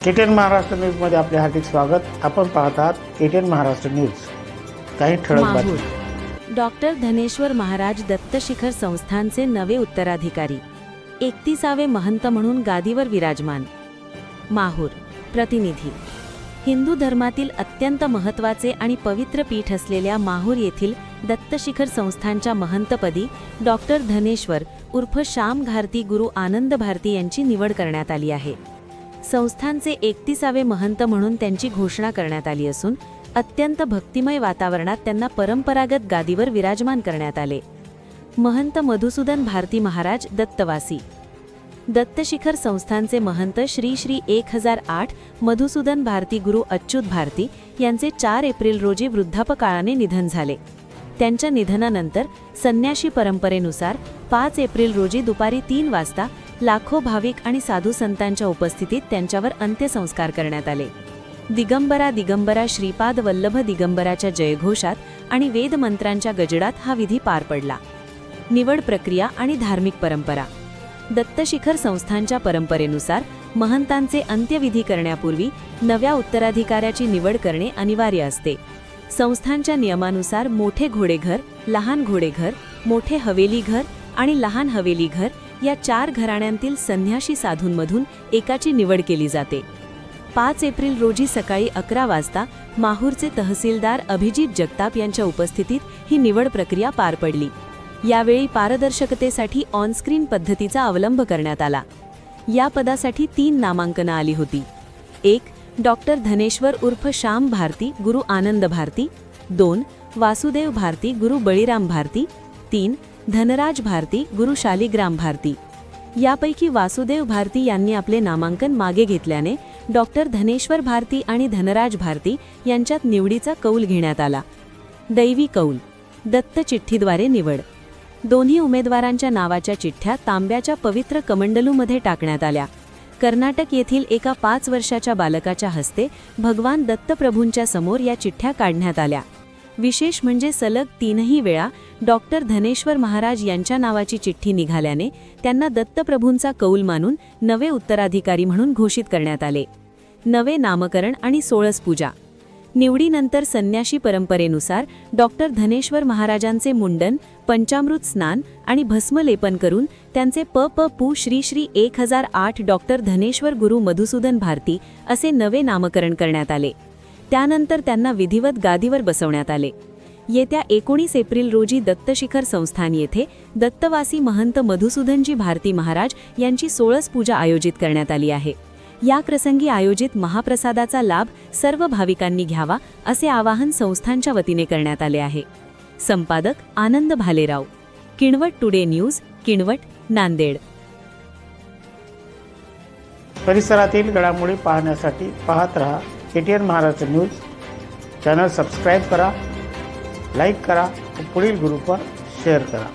KTN Maharashtra न्यूजमध्ये आपले हार्दिक स्वागत। आपण पाहत आहात केटीएन महाराष्ट्र न्यूज। काही ठळक बातमी। डॉक्टर धनेश्वर महाराज दत्तशिखर संस्थानचे नवे उत्तराधिकारी, 31वे महंत म्हणून गादीवर विराजमान। माहूर प्रतिनिधी। हिंदू धर्मातील अत्यंत महत्त्वाचे आणि पवित्र पीठ असलेल्या माहूर येथील दत्तशिखर संस्थानच्या महंतपदी डॉक्टर धनेश्वर उर्फ श्याम घारती गुरु आनंद भारती यांची निवड करण्यात आली आहे। संस्थानचे 31वे महंत म्हणून त्यांची घोषणा करण्यात आली असून अत्यंत भक्तिमय वातावरणात त्यांना परंपरागत गादीवर विराजमान करण्यात आले। महंत मधुसूदन भारती महाराज दत्तवासी। दत्तशिखर संस्थानचे महंत श्री 1008 मधुसूदन भारती गुरु अच्युत भारती यांचे 4 एप्रिल रोजी वृद्धापकाळाने निधन झाले। त्यांच्या निधनानंतर संन्याशी परंपरेनुसार 5 एप्रिल रोजी दुपारी 3 वाजता लाखो भाविक आणि साधू संतांच्या उपस्थितीत त्यांच्यावर अंत्यसंस्कार करण्यात आले। दिगंबरा दिगंबरा श्रीपाद वल्लभ दिगंबराच्या जयघोषात आणि वेद मंत्रांच्या गजरात हा विधी पार पडला। निवड प्रक्रिया आणि धार्मिक परंपरा। दत्तशिखर संस्थानच्या परंपरेनुसार महंतांचे अंत्यविधी करण्यापूर्वी नव्या उत्तराधिकाऱ्याची निवड करणे अनिवार्य असते। संस्थानच्या नियमानुसार मोठे घोडेघर, लहान घोडेघर, मोठे हवेली घर आणि लहान हवेली घर या 4 घराण्यांतील संन्याशी साधूंमधून एकाची निवड केली जाते। 5 एप्रिल रोजी सकाळी 11 वाजता माहूरचे तहसीलदार अभिजित जगताप यांच्या उपस्थितीत ही निवड प्रक्रिया पार पडली। यावेळी पारदर्शकतेसाठी ऑनस्क्रीन पद्धतीचा अवलंब करण्यात आला। या पदासाठी 3 नामांकनं आली होती। 1. डॉक्टर धनेश्वर उर्फ श्याम भारती गुरु आनंद भारती। 2. वासुदेव भारती गुरु बळीराम भारती। 3. धनराज भारती गुरु शालिग्राम भारती। यापैकी वासुदेव भारती यांनी आपले नामांकन मागे घेतल्याने डॉक्टर धनेश्वर भारती आणि धनराज भारती यांच्यात निवडीचा कौल घेण्यात आला। दैवी कौल। दत्त चिठ्ठीद्वारे निवड। दोन्ही उमेदवारांच्या नावाच्या चिठ्ठ्या तांब्याच्या पवित्र कमंडलूमध्ये टाकण्यात आल्या। कर्नाटक येथील एका 5 वर्षाच्या बालकाच्या हस्ते भगवान दत्तप्रभूंच्या समोर या चिठ्ठ्या काढण्यात आल्या। विशेष म्हणजे सलग 3ही वेळा डॉक्टर धनेश्वर महाराज यांच्या नावाची चिठ्ठी निघाल्याने त्यांना दत्तप्रभूंचा कौल मानून नवे उत्तराधिकारी म्हणून घोषित करण्यात आले। नवे नामकरण आणि 16 पूजा। निवडीनंतर संन्याशी परंपरेनुसार डॉक्टर धनेश्वर महाराजांचे मुंडन, पंचामृत स्नान आणि भस्मलेपन करून त्यांचे पू श्री 1008 डॉक्टर धनेश्वर गुरु मधुसूदन भारती असे नवे नामकरण करण्यात आले। त्यानंतर त्यांना विधिवत गादीवर बसवण्यात आले। येत्या 19 एप्रिल रोजी दत्तशिखर संस्थान येथे दत्तवासी महंत मधुसूदनजी भारती महाराज यांची 16 पूजा आयोजित करण्यात आली आहे। या प्रसंगी आयोजित महाप्रसादाचा लाभ सर्व भाविकांनी घ्यावा असे आवाहन संस्थानच्या वतीने करण्यात आले आहे। संपादक आनंद भालेराव, किणवट टुडे न्यूज, किणवट, नांदेड। परिसरातील घडामोडी पाहण्यासाठी पाहत रहा KTN Maharashtra news. Channel subscribe करा, लाईक करा व पुढील ग्रुपवर शेअर करा।